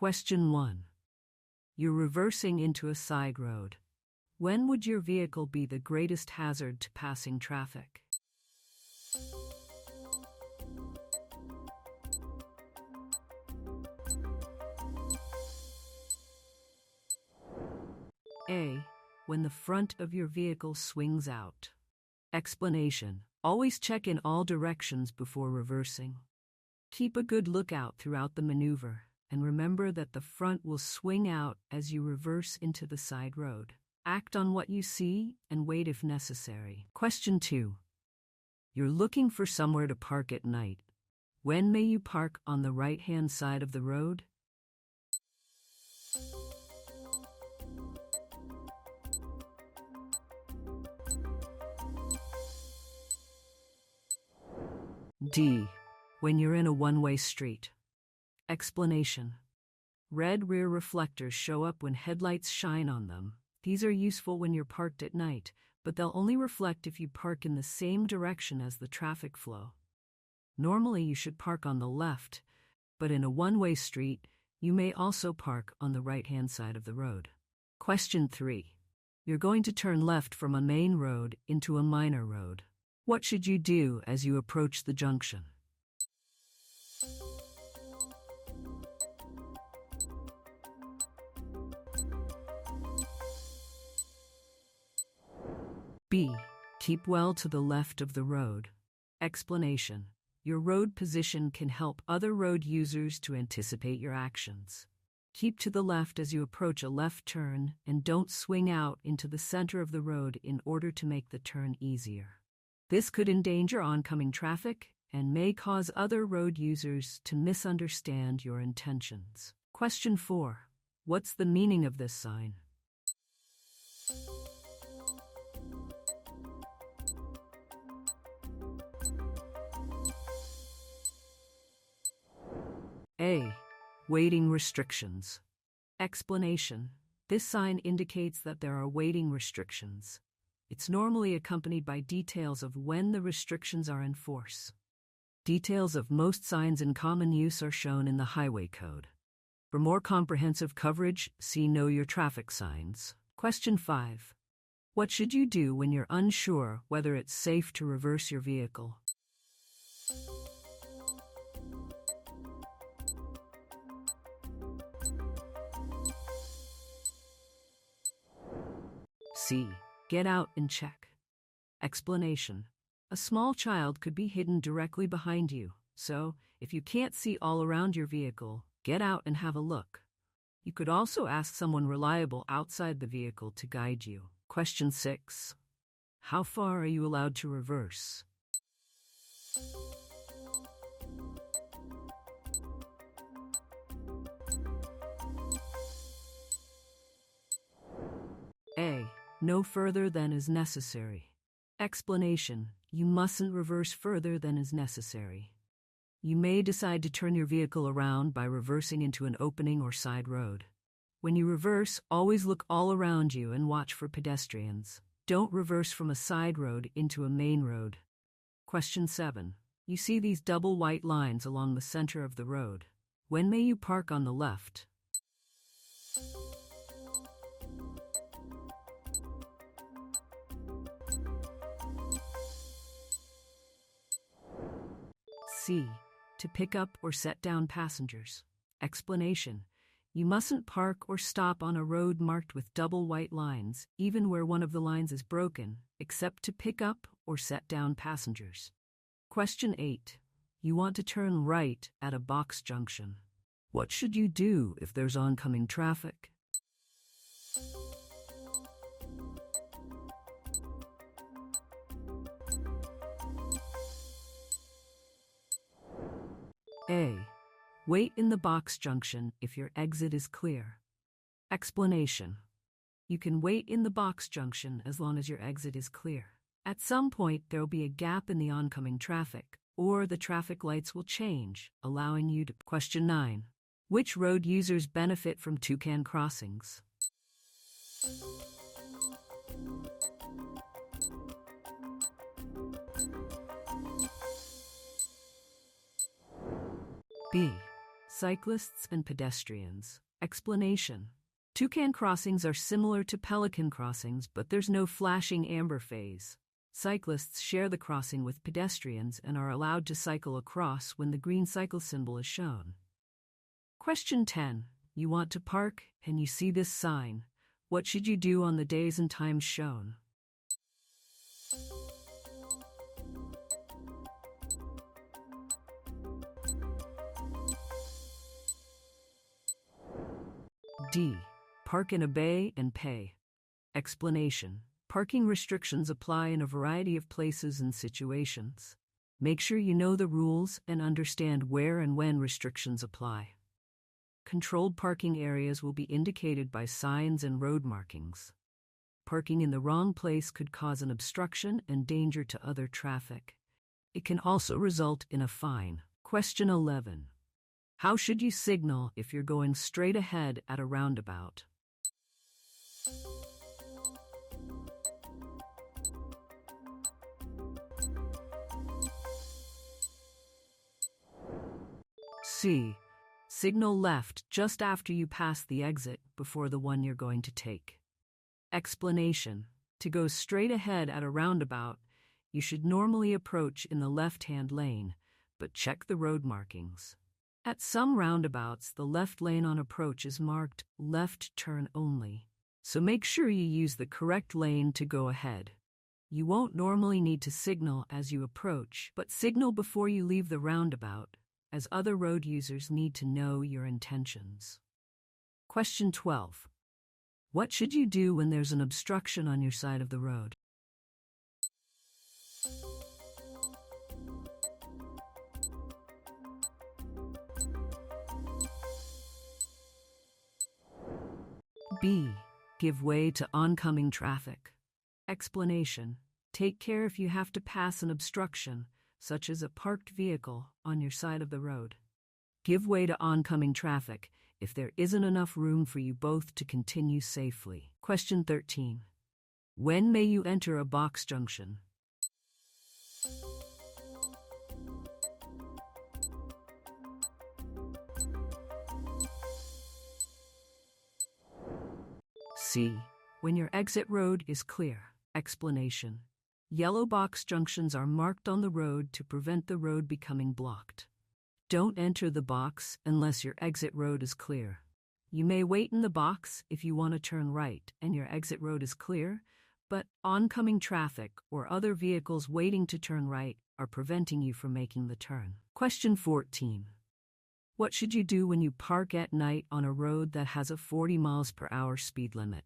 Question 1. You're reversing into a side road. When would your vehicle be the greatest hazard to passing traffic? A. When the front of your vehicle swings out. Explanation. Always check in all directions before reversing. Keep a good lookout throughout the maneuver, and remember that the front will swing out as you reverse into the side road. Act on what you see and wait if necessary. Question 2. You're looking for somewhere to park at night. When may you park on the right-hand side of the road? D. When you're in a one-way street. Explanation. Red rear reflectors show up when headlights shine on them. These are useful when you're parked at night, but they'll only reflect if you park in the same direction as the traffic flow. Normally you should park on the left, but in a one-way street, you may also park on the right-hand side of the road. Question 3. You're going to turn left from a main road into a minor road. What should you do as you approach the junction? B. Keep well to the left of the road. Explanation. Your road position can help other road users to anticipate your actions. Keep to the left as you approach a left turn and don't swing out into the center of the road in order to make the turn easier. This could endanger oncoming traffic and may cause other road users to misunderstand your intentions. Question 4. What's the meaning of this sign? A. Waiting restrictions. Explanation. This sign indicates that there are waiting restrictions. It's normally accompanied by details of when the restrictions are in force. Details of most signs in common use are shown in the Highway Code. For more comprehensive coverage, see Know Your Traffic Signs. Question 5. What should you do when you're unsure whether it's safe to reverse your vehicle? C. Get out and check. Explanation. A small child could be hidden directly behind you, so if you can't see all around your vehicle, get out and have a look. You could also ask someone reliable outside the vehicle to guide you. Question 6. How far are you allowed to reverse? A. No further than is necessary. Explanation. You mustn't reverse further than is necessary. You may decide to turn your vehicle around by reversing into an opening or side road. When you reverse, always look all around you and watch for pedestrians. Don't reverse from a side road into a main road. Question 7. You see these double white lines along the center of the road. When may you park on the left? C. To pick up or set down passengers. Explanation. You mustn't park or stop on a road marked with double white lines, even where one of the lines is broken, except to pick up or set down passengers. Question 8. You want to turn right at a box junction. What should you do if there's oncoming traffic? A. Wait in the box junction if your exit is clear. Explanation. You can wait in the box junction as long as your exit is clear. At some point, there will be a gap in the oncoming traffic, or the traffic lights will change, allowing you to... Question 9. Which road users benefit from toucan crossings? B. Cyclists and pedestrians. Explanation. Toucan crossings are similar to pelican crossings, but there's no flashing amber phase. Cyclists share the crossing with pedestrians and are allowed to cycle across when the green cycle symbol is shown. Question 10. You want to park and you see this sign. What should you do on the days and times shown? D. Park in a bay and pay. Explanation. Parking restrictions apply in a variety of places and situations. Make sure you know the rules and understand where and when restrictions apply. Controlled parking areas will be indicated by signs and road markings. Parking in the wrong place could cause an obstruction and danger to other traffic. It can also result in a fine. Question 11. How should you signal if you're going straight ahead at a roundabout? C. Signal left just after you pass the exit before the one you're going to take. Explanation. To go straight ahead at a roundabout, you should normally approach in the left-hand lane, but check the road markings. At some roundabouts, the left lane on approach is marked left turn only, so make sure you use the correct lane to go ahead. You won't normally need to signal as you approach, but signal before you leave the roundabout, as other road users need to know your intentions. Question 12. What should you do when there's an obstruction on your side of the road? B. Give way to oncoming traffic. Explanation. Take care if you have to pass an obstruction, such as a parked vehicle, on your side of the road. Give way to oncoming traffic if there isn't enough room for you both to continue safely. Question 13. When may you enter a box junction? C. When your exit road is clear. Explanation. Yellow box junctions are marked on the road to prevent the road becoming blocked. Don't enter the box unless your exit road is clear. You may wait in the box if you want to turn right and your exit road is clear, but oncoming traffic or other vehicles waiting to turn right are preventing you from making the turn. Question 14. What should you do when you park at night on a road that has a 40 miles per hour speed limit?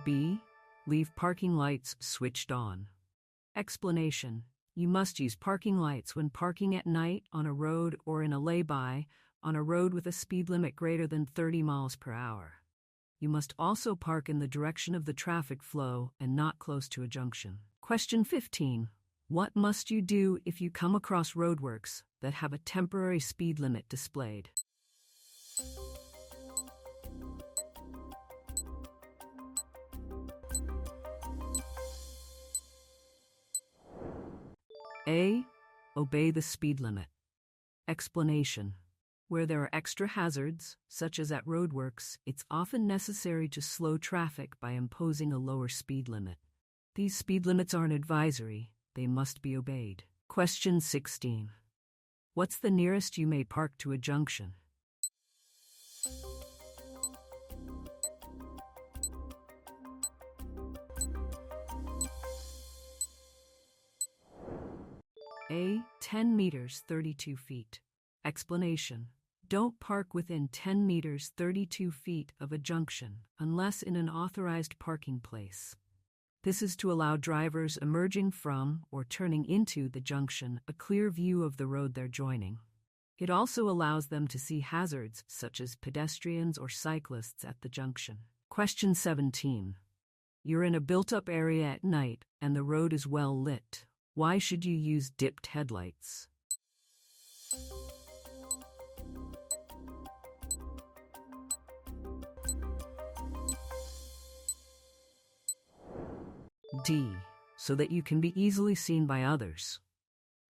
B. Leave parking lights switched on. Explanation. You must use parking lights when parking at night on a road or in a lay-by on a road with a speed limit greater than 30 miles per hour. You must also park in the direction of the traffic flow and not close to a junction. Question 15. What must you do if you come across roadworks that have a temporary speed limit displayed? A. Obey the speed limit. Explanation. Where there are extra hazards, such as at roadworks, it's often necessary to slow traffic by imposing a lower speed limit. These speed limits aren't advisory, they must be obeyed. Question 16. What's the nearest you may park to a junction? A. 10 meters 32 feet. Explanation. Don't park within 10 meters 32 feet of a junction unless in an authorized parking place. This is to allow drivers emerging from or turning into the junction a clear view of the road they're joining. It also allows them to see hazards such as pedestrians or cyclists at the junction. Question 17. You're in a built-up area at night and the road is well lit. Why should you use dipped headlights? D. So that you can be easily seen by others.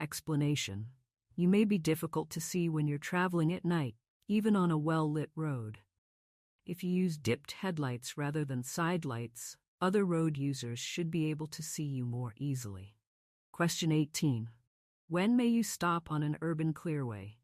Explanation: you may be difficult to see when you're traveling at night, even on a well-lit road. If you use dipped headlights rather than side lights, other road users should be able to see you more easily. Question 18. When may you stop on an urban clearway?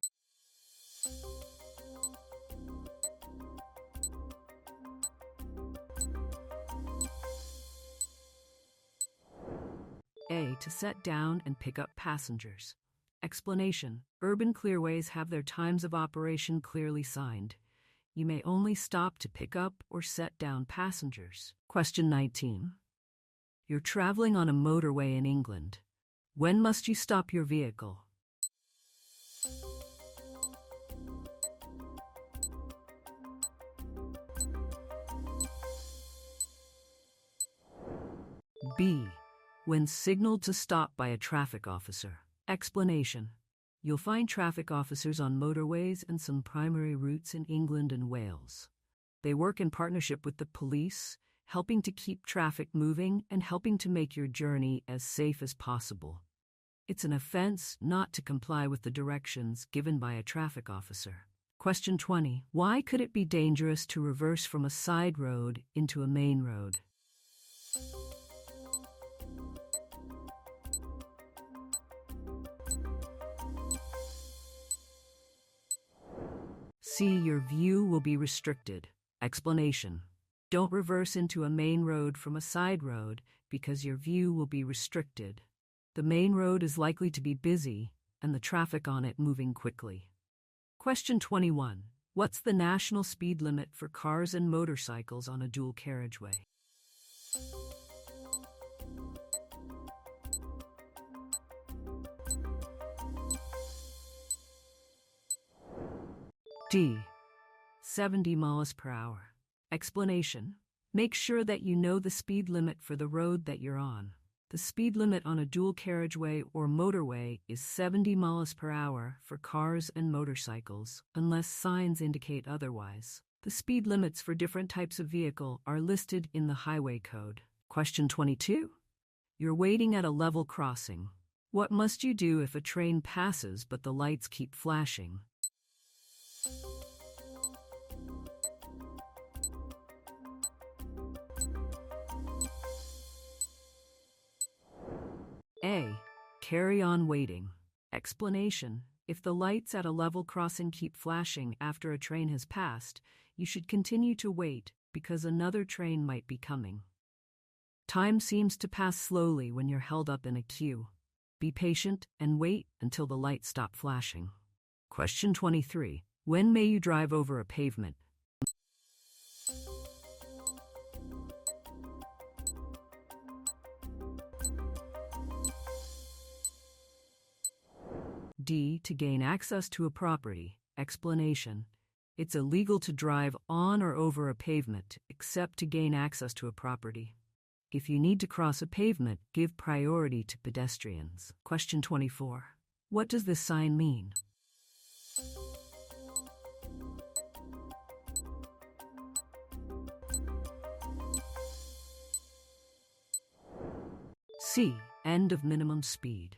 A. To set down and pick up passengers. Explanation: urban clearways have their times of operation clearly signed. You may only stop to pick up or set down passengers. Question 19. You're traveling on a motorway in England. When must you stop your vehicle? B. When signaled to stop by a traffic officer. Explanation: you'll find traffic officers on motorways and some primary routes in England and Wales. They work in partnership with the police, helping to keep traffic moving and helping to make your journey as safe as possible. It's an offense not to comply with the directions given by a traffic officer. Question 20. Why could it be dangerous to reverse from a side road into a main road? C. Your view will be restricted. Explanation: don't reverse into a main road from a side road because your view will be restricted. The main road is likely to be busy and the traffic on it moving quickly. Question 21. What's the national speed limit for cars and motorcycles on a dual carriageway? D. 70 miles per hour. Explanation: make sure that you know the speed limit for the road that you're on. The speed limit on a dual carriageway or motorway is 70 miles per hour for cars and motorcycles, unless signs indicate otherwise. The speed limits for different types of vehicle are listed in the Highway Code. Question 22. You're waiting at a level crossing. What must you do if a train passes but the lights keep flashing? A. Carry on waiting. Explanation: if the lights at a level crossing keep flashing after a train has passed, you should continue to wait because another train might be coming. Time seems to pass slowly when you're held up in a queue. Be patient and wait until the lights stop flashing. Question 23. When may you drive over a pavement? D. To gain access to a property. Explanation: it's illegal to drive on or over a pavement except to gain access to a property. If you need to cross a pavement, give priority to pedestrians. Question 24. What does this sign mean? C. End of minimum speed.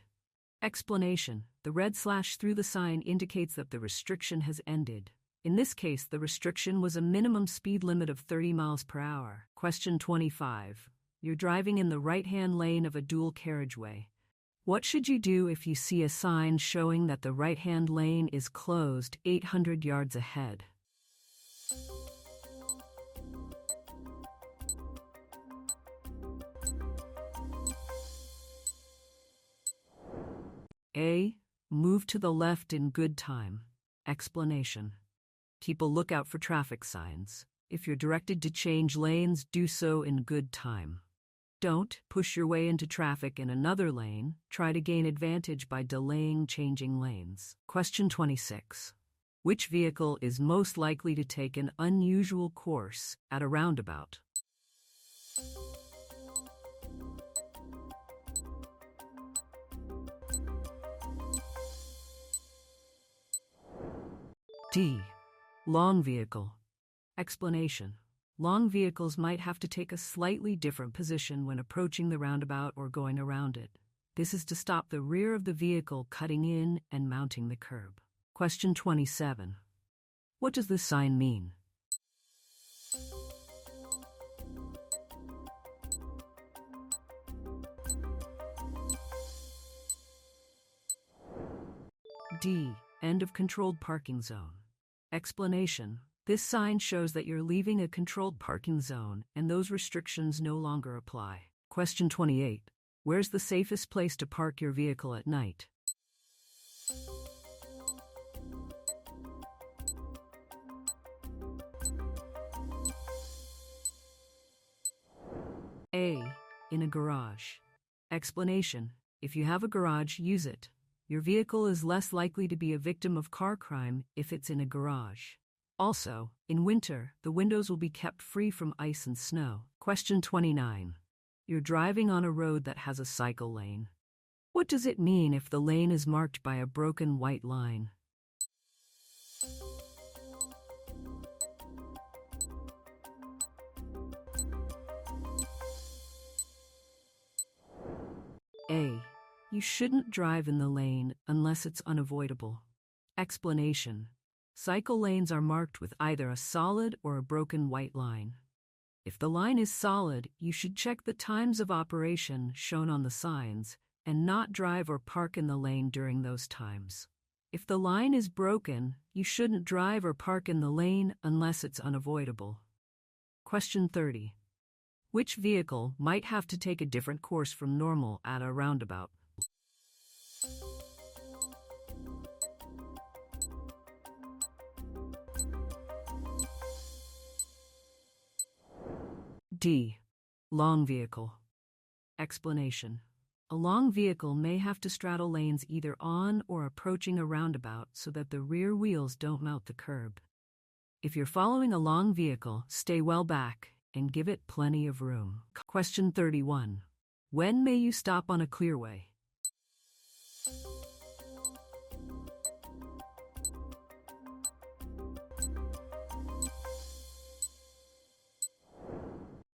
Explanation: the red slash through the sign indicates that the restriction has ended. In this case, the restriction was a minimum speed limit of 30 miles per hour. Question 25. You're driving in the right-hand lane of a dual carriageway. What should you do if you see a sign showing that the right-hand lane is closed 800 yards ahead? A. Move to the left in good time. Explanation: keep a lookout for traffic signs. If you're directed to change lanes, do so in good time. Don't push your way into traffic in another lane. Try to gain advantage by delaying changing lanes. Question 26. Which vehicle is most likely to take an unusual course at a roundabout? D. Long vehicle. Explanation: Long vehicles might have to take a slightly different position when approaching the roundabout or going around it. This is to stop the rear of the vehicle cutting in and mounting the curb. Question 27. What does this sign mean? D. End of controlled parking zone. Explanation. This sign shows that you're leaving a controlled parking zone and those restrictions no longer apply. Question 28. Where's the safest place to park your vehicle at night? A. In a garage. Explanation. If you have a garage, use it. Your vehicle is less likely to be a victim of car crime if it's in a garage. Also, in winter, the windows will be kept free from ice and snow. Question 29. You're driving on a road that has a cycle lane. What does it mean if the lane is marked by a broken white line? A. You shouldn't drive in the lane unless it's unavoidable. Explanation. Cycle lanes are marked with either a solid or a broken white line. If the line is solid, you should check the times of operation shown on the signs and not drive or park in the lane during those times. If the line is broken, you shouldn't drive or park in the lane unless it's unavoidable. Question 30. Which vehicle might have to take a different course from normal at a roundabout? D. Long vehicle. Explanation. A long vehicle may have to straddle lanes either on or approaching a roundabout so that the rear wheels don't mount the curb. If you're following a long vehicle, stay well back and give it plenty of room. Question 31. When may you stop on a clearway?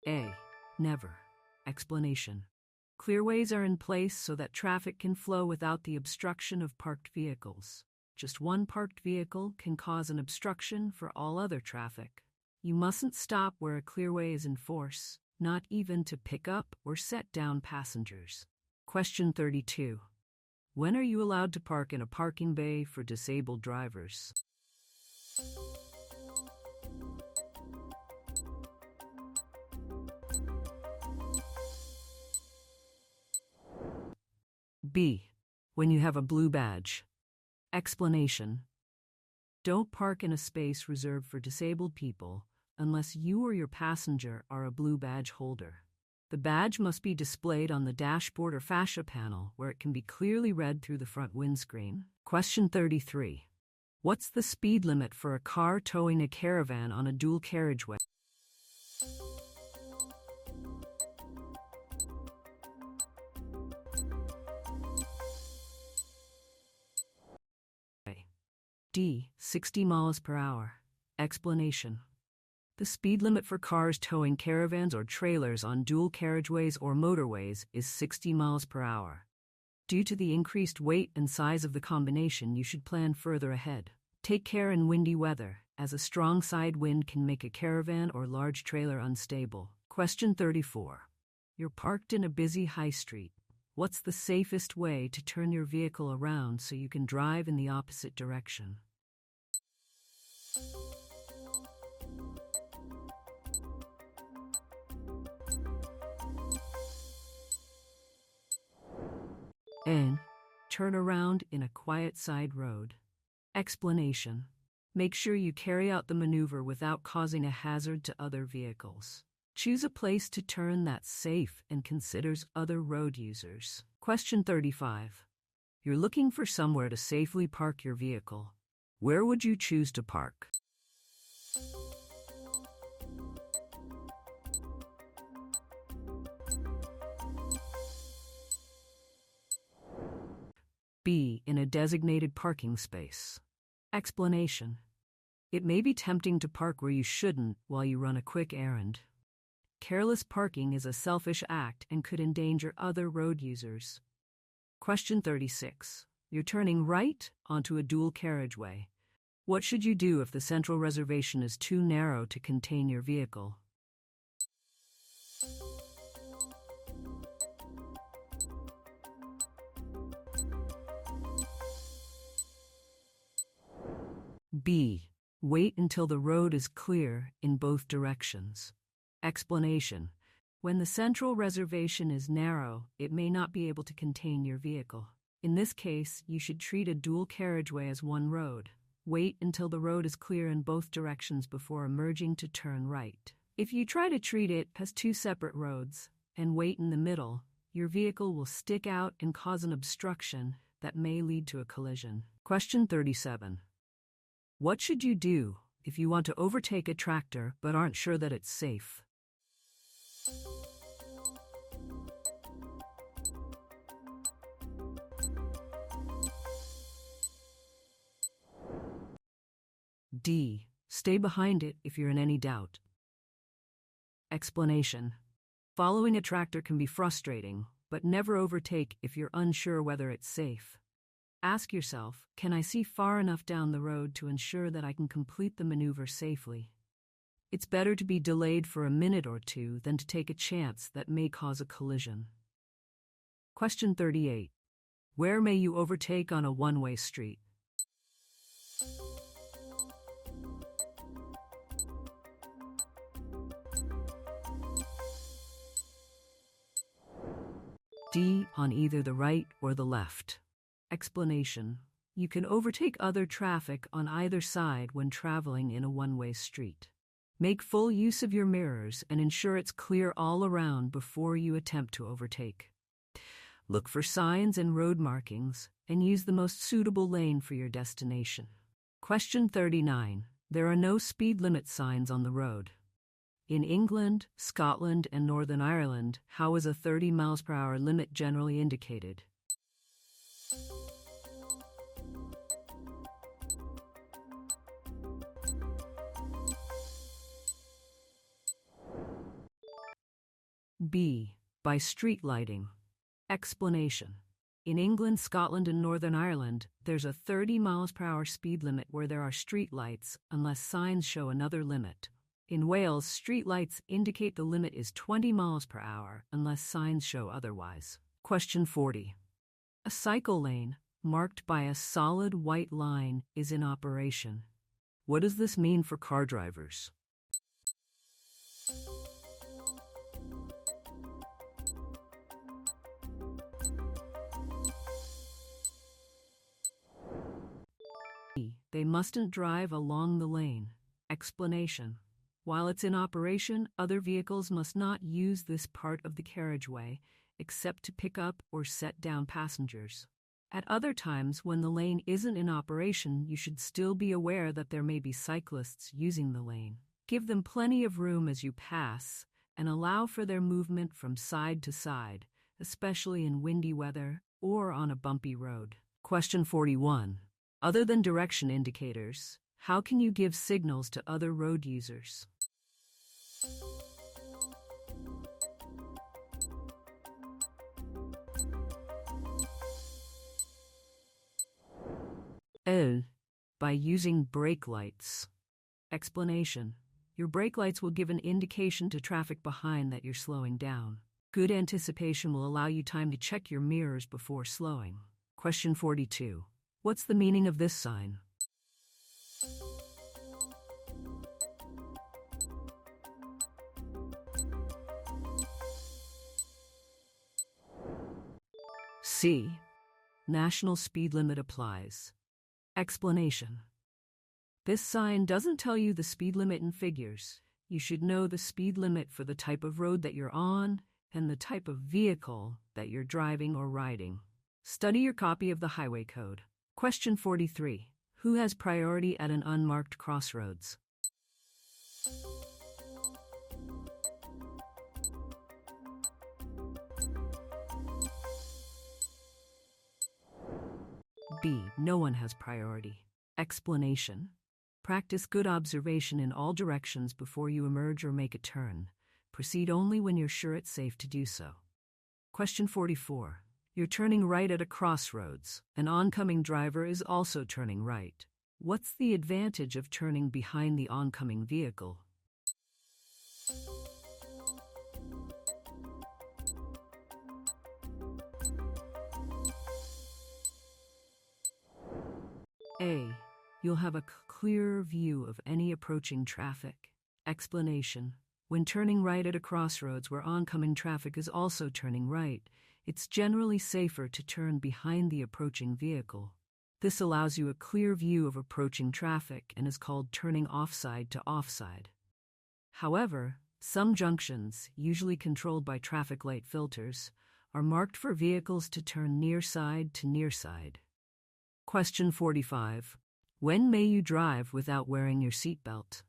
A. Never. Explanation. Clearways are in place so that traffic can flow without the obstruction of parked vehicles. Just one parked vehicle can cause an obstruction for all other traffic. You mustn't stop where a clearway is in force, not even to pick up or set down passengers. Question 32. When are you allowed to park in a parking bay for disabled drivers? B. When you have a blue badge. Explanation. Don't park in a space reserved for disabled people unless you or your passenger are a blue badge holder. The badge must be displayed on the dashboard or fascia panel where it can be clearly read through the front windscreen. Question 33. What's the speed limit for a car towing a caravan on a dual carriageway? D. 60 miles per hour. Explanation. The speed limit for cars towing caravans or trailers on dual carriageways or motorways is 60 miles per hour. Due to the increased weight and size of the combination, you should plan further ahead. Take care in windy weather, as a strong side wind can make a caravan or large trailer unstable. Question 34. You're parked in a busy high street. What's the safest way to turn your vehicle around so you can drive in the opposite direction? N. Turn around in a quiet side road. Explanation. Make sure you carry out the maneuver without causing a hazard to other vehicles. Choose a place to turn that's safe and considers other road users. Question 35. You're looking for somewhere to safely park your vehicle. Where would you choose to park? B. In a designated parking space. Explanation. It may be tempting to park where you shouldn't while you run a quick errand. Careless parking is a selfish act and could endanger other road users. Question 36. You're turning right onto a dual carriageway. What should you do if the central reservation is too narrow to contain your vehicle? B. Wait until the road is clear in both directions. Explanation. When the central reservation is narrow, it may not be able to contain your vehicle. In this case, you should treat a dual carriageway as one road. Wait until the road is clear in both directions before emerging to turn right. If you try to treat it as two separate roads and wait in the middle, your vehicle will stick out and cause an obstruction that may lead to a collision. Question 37. What should you do if you want to overtake a tractor but aren't sure that it's safe? D. Stay behind it if you're in any doubt. Explanation. Following a tractor can be frustrating, but never overtake if you're unsure whether it's safe. Ask yourself, can I see far enough down the road to ensure that I can complete the maneuver safely? It's better to be delayed for a minute or two than to take a chance that may cause a collision. Question 38. Where may you overtake on a one-way street? D. On either the right or the left. Explanation. You can overtake other traffic on either side when traveling in a one-way street. Make full use of your mirrors and ensure it's clear all around before you attempt to overtake. Look for signs and road markings and use the most suitable lane for your destination. Question 39. There are no speed limit signs on the road. In England, Scotland, and Northern Ireland, how is a 30 miles per hour limit generally indicated? B. By street lighting. Explanation. In England, Scotland, and Northern Ireland, there's a 30 miles per hour speed limit where there are street lights unless signs show another limit. In Wales, street lights indicate the limit is 20 miles per hour unless signs show otherwise. Question 40. A cycle lane, marked by a solid white line, is in operation. What does this mean for car drivers? They mustn't drive along the lane. Explanation. While it's in operation, other vehicles must not use this part of the carriageway except to pick up or set down passengers. At other times, when the lane isn't in operation, you should still be aware that there may be cyclists using the lane. Give them plenty of room as you pass and allow for their movement from side to side, especially in windy weather or on a bumpy road. Question 41. Other than direction indicators, how can you give signals to other road users? L. By using brake lights. Explanation. Your brake lights will give an indication to traffic behind that you're slowing down. Good anticipation will allow you time to check your mirrors before slowing. Question 42. What's the meaning of this sign? C. National speed limit applies. Explanation. This sign doesn't tell you the speed limit in figures. You should know the speed limit for the type of road that you're on and the type of vehicle that you're driving or riding. Study your copy of the Highway Code. Question 43. Who has priority at an unmarked crossroads? B. No one has priority. Explanation. Practice good observation in all directions before you emerge or make a turn. Proceed only when you're sure it's safe to do so. Question 44. You're turning right at a crossroads. An oncoming driver is also turning right. What's the advantage of turning behind the oncoming vehicle? A. You'll have a clearer view of any approaching traffic. Explanation. When turning right at a crossroads where oncoming traffic is also turning right, it's generally safer to turn behind the approaching vehicle. This allows you a clear view of approaching traffic and is called turning offside to offside. However, some junctions, usually controlled by traffic light filters, are marked for vehicles to turn near side to near side. Question 45. When may you drive without wearing your seatbelt?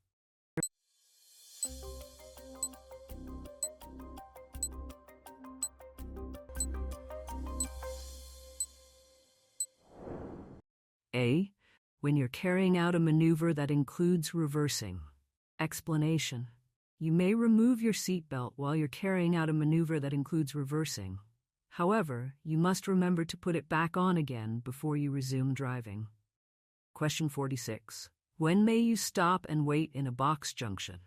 A. When you're carrying out a maneuver that includes reversing. Explanation. You may remove your seatbelt while you're carrying out a maneuver that includes reversing. However, you must remember to put it back on again before you resume driving. Question 46. When may you stop and wait in a box junction?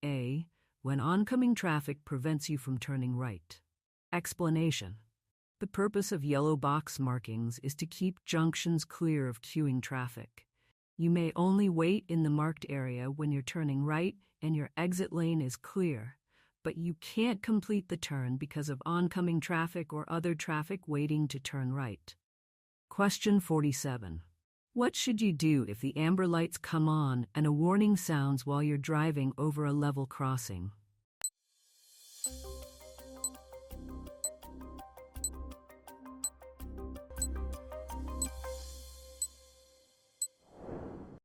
A. When oncoming traffic prevents you from turning right. Explanation. The purpose of yellow box markings is to keep junctions clear of queuing traffic. You may only wait in the marked area when you're turning right and your exit lane is clear, but you can't complete the turn because of oncoming traffic or other traffic waiting to turn right. Question 47. What should you do if the amber lights come on and a warning sounds while you're driving over a level crossing?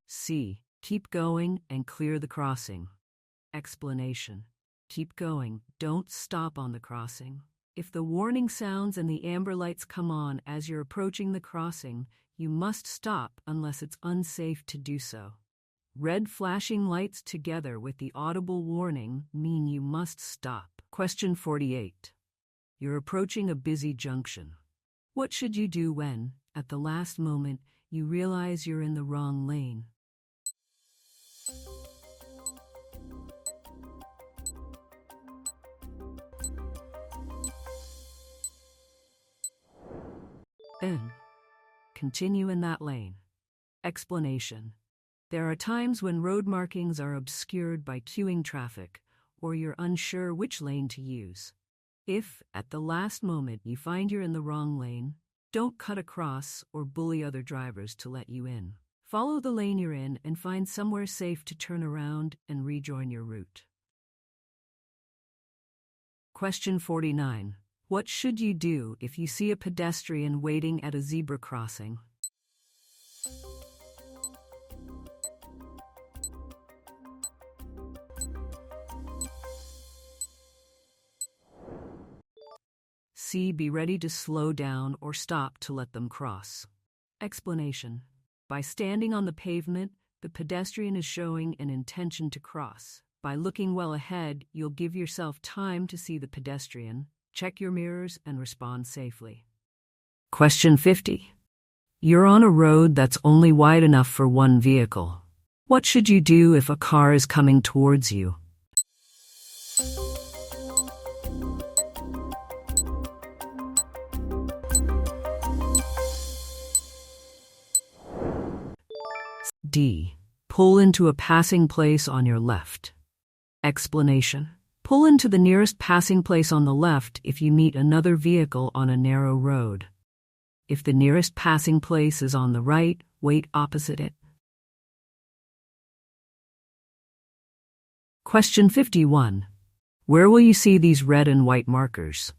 C. Keep going and clear the crossing. Explanation. Keep going, don't stop on the crossing. If the warning sounds and the amber lights come on as you're approaching the crossing, you must stop unless it's unsafe to do so. Red flashing lights together with the audible warning mean you must stop. Question 48. You're approaching a busy junction. What should you do when, at the last moment, you realize you're in the wrong lane? N. Continue in that lane. Explanation. There are times when road markings are obscured by queuing traffic, or you're unsure which lane to use. If, at the last moment, you find you're in the wrong lane, don't cut across or bully other drivers to let you in. Follow the lane you're in and find somewhere safe to turn around and rejoin your route. Question 49. What should you do if you see a pedestrian waiting at a zebra crossing? C. Be ready to slow down or stop to let them cross. Explanation. By standing on the pavement, the pedestrian is showing an intention to cross. By looking well ahead, you'll give yourself time to see the pedestrian, check your mirrors, and respond safely. Question 50. You're on a road that's only wide enough for one vehicle. What should you do if a car is coming towards you? D. Pull into a passing place on your left. Explanation. Pull into the nearest passing place on the left if you meet another vehicle on a narrow road. If the nearest passing place is on the right, wait opposite it. Question 51. Where will you see these red and white markers?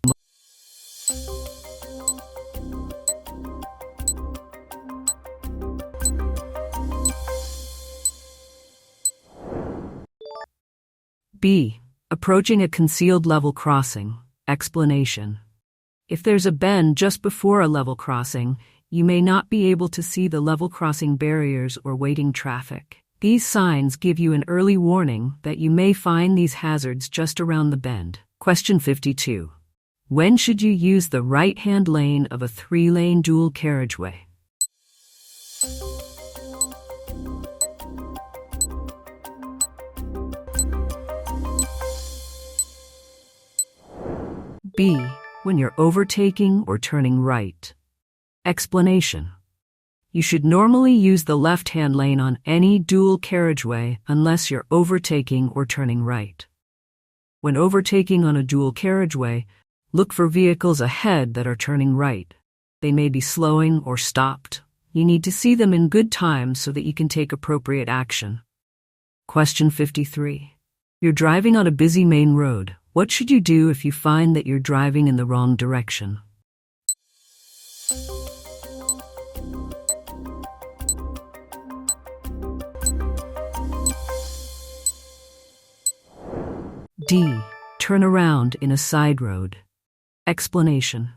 B. Approaching a concealed level crossing. Explanation. If there's a bend just before a level crossing, you may not be able to see the level crossing barriers or waiting traffic. These signs give you an early warning that you may find these hazards just around the bend. Question 52. When should you use the right-hand lane of a 3-lane dual carriageway? B. When you're overtaking or turning right. Explanation. You should normally use the left-hand lane on any dual carriageway unless you're overtaking or turning right. When overtaking on a dual carriageway, look for vehicles ahead that are turning right. They may be slowing or stopped. You need to see them in good time so that you can take appropriate action. Question 53. You're driving on a busy main road. What should you do if you find that you're driving in the wrong direction? D. Turn around in a side road. Explanation.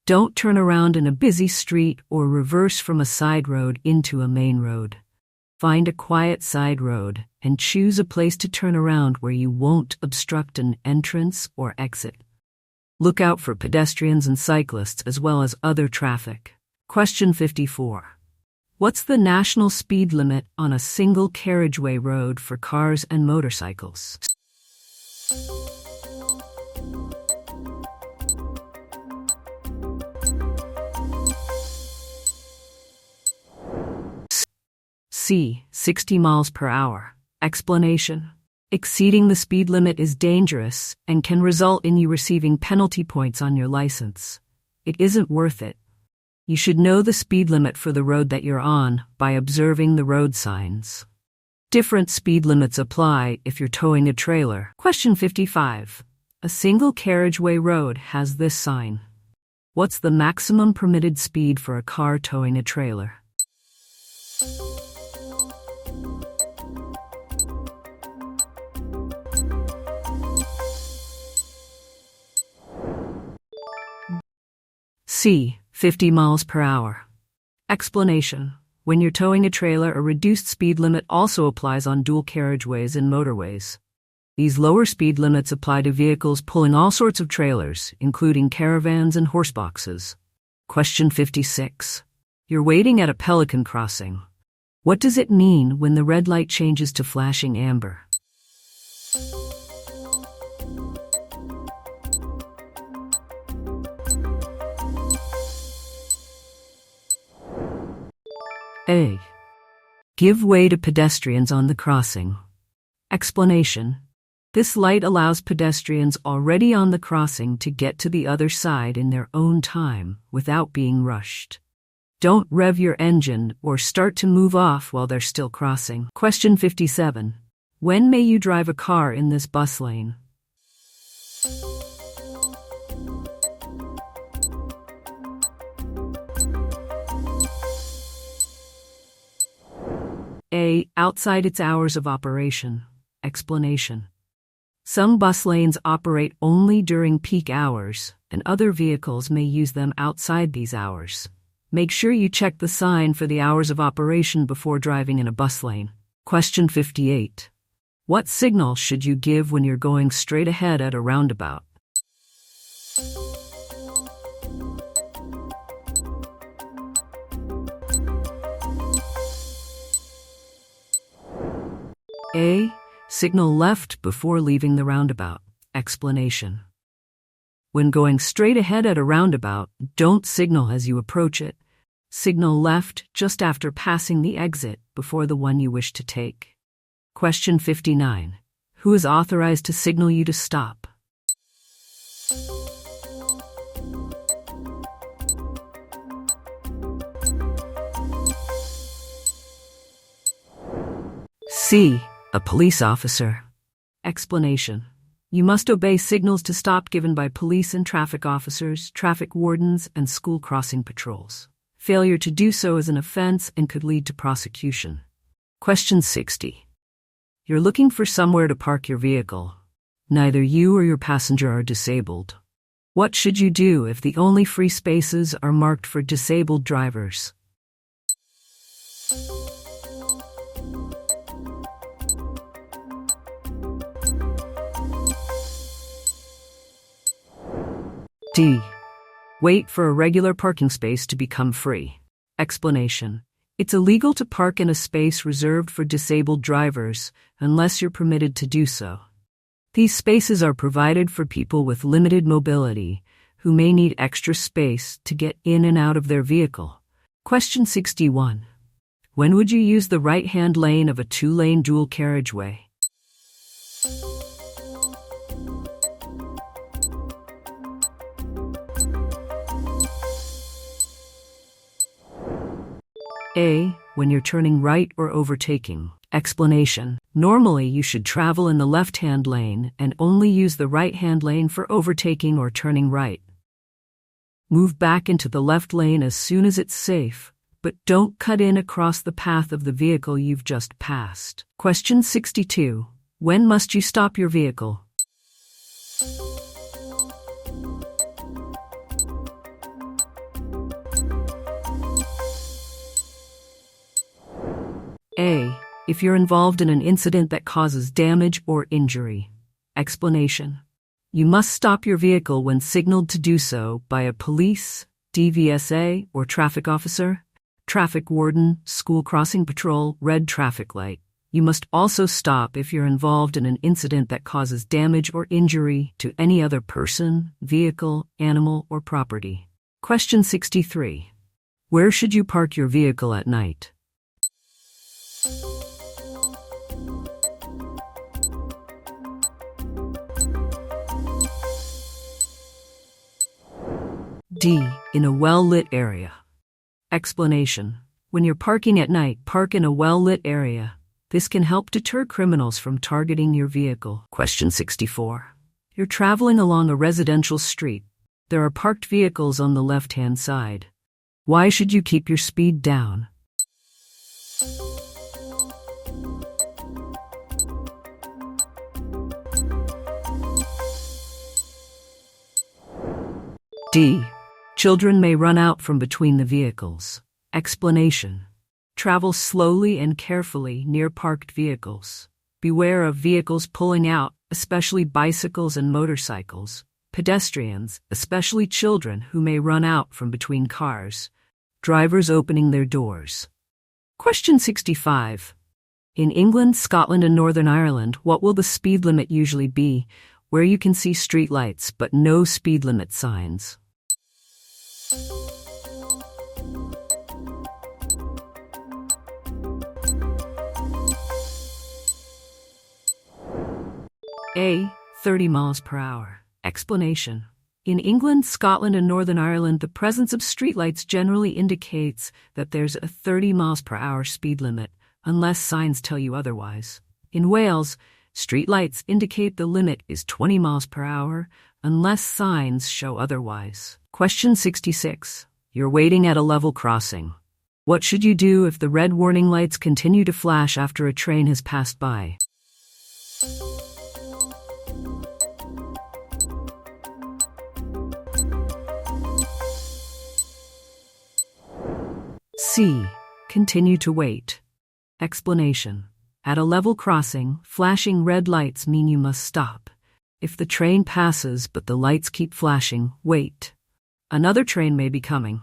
Don't turn around in a busy street or reverse from a side road into a main road. Find a quiet side road and choose a place to turn around where you won't obstruct an entrance or exit. Look out for pedestrians and cyclists as well as other traffic. Question 54. What's the national speed limit on a single carriageway road for cars and motorcycles? C. 60 miles per hour. Explanation. Exceeding the speed limit is dangerous and can result in you receiving penalty points on your license. It isn't worth it. You should know the speed limit for the road that you're on by observing the road signs. Different speed limits apply if you're towing a trailer. Question 55. A single carriageway road has this sign. What's the maximum permitted speed for a car towing a trailer? C. 50 miles per hour. Explanation. When you're towing a trailer, a reduced speed limit also applies on dual carriageways and motorways. These lower speed limits apply to vehicles pulling all sorts of trailers, including caravans and horseboxes. Question 56. You're waiting at a pelican crossing. What does it mean when the red light changes to flashing amber? A. Give way to pedestrians on the crossing. Explanation. This light allows pedestrians already on the crossing to get to the other side in their own time without being rushed. Don't rev your engine or start to move off while they're still crossing. Question 57. When may you drive a car in this bus lane? A. Outside its hours of operation. Explanation. Some bus lanes operate only during peak hours, and other vehicles may use them outside these hours. Make sure you check the sign for the hours of operation before driving in a bus lane. Question 58. What signal should you give when you're going straight ahead at a roundabout? A. Signal left before leaving the roundabout. Explanation. When going straight ahead at a roundabout, don't signal as you approach it. Signal left just after passing the exit before the one you wish to take. Question 59. Who is authorized to signal you to stop? C. A police officer. Explanation. You must obey signals to stop given by police and traffic officers, traffic wardens, and school crossing patrols. Failure to do so is an offense and could lead to prosecution. Question 60. You're looking for somewhere to park your vehicle. Neither you or your passenger are disabled. What should you do if the only free spaces are marked for disabled drivers? D. Wait for a regular parking space to become free. Explanation. It's illegal to park in a space reserved for disabled drivers unless you're permitted to do so. These spaces are provided for people with limited mobility who may need extra space to get in and out of their vehicle. Question 61. When would you use the right-hand lane of a two-lane dual carriageway? A. When you're turning right or overtaking. Explanation. Normally, you should travel in the left-hand lane and only use the right-hand lane for overtaking or turning right. Move back into the left lane as soon as it's safe, but don't cut in across the path of the vehicle you've just passed. Question 62. When must you stop your vehicle? A. If you're involved in an incident that causes damage or injury. Explanation. You must stop your vehicle when signaled to do so by a police, DVSA, or traffic officer, traffic warden, school crossing patrol, red traffic light. You must also stop if you're involved in an incident that causes damage or injury to any other person, vehicle, animal, or property. Question 63. Where should you park your vehicle at night? D. In a well-lit area. Explanation. When you're parking at night, park in a well-lit area. This can help deter criminals from targeting your vehicle. Question 64. You're traveling along a residential street. There are parked vehicles on the left-hand side. Why should you keep your speed down? D. Children may run out from between the vehicles. Explanation. Travel slowly and carefully near parked vehicles. Beware of vehicles pulling out, especially bicycles and motorcycles. Pedestrians, especially children who may run out from between cars. Drivers opening their doors. Question 65. In England, Scotland, and Northern Ireland, what will the speed limit usually be, where you can see street lights but no speed limit signs? A. 30 miles per hour. Explanation. In England, Scotland, and Northern Ireland, the presence of streetlights generally indicates that there's a 30 miles per hour speed limit, unless signs tell you otherwise. In Wales, streetlights indicate the limit is 20 miles per hour, unless signs show otherwise. Question 66. You're waiting at a level crossing. What should you do if the red warning lights continue to flash after a train has passed by? C. Continue to wait. Explanation. At a level crossing, flashing red lights mean you must stop. If the train passes but the lights keep flashing, wait. Another train may be coming.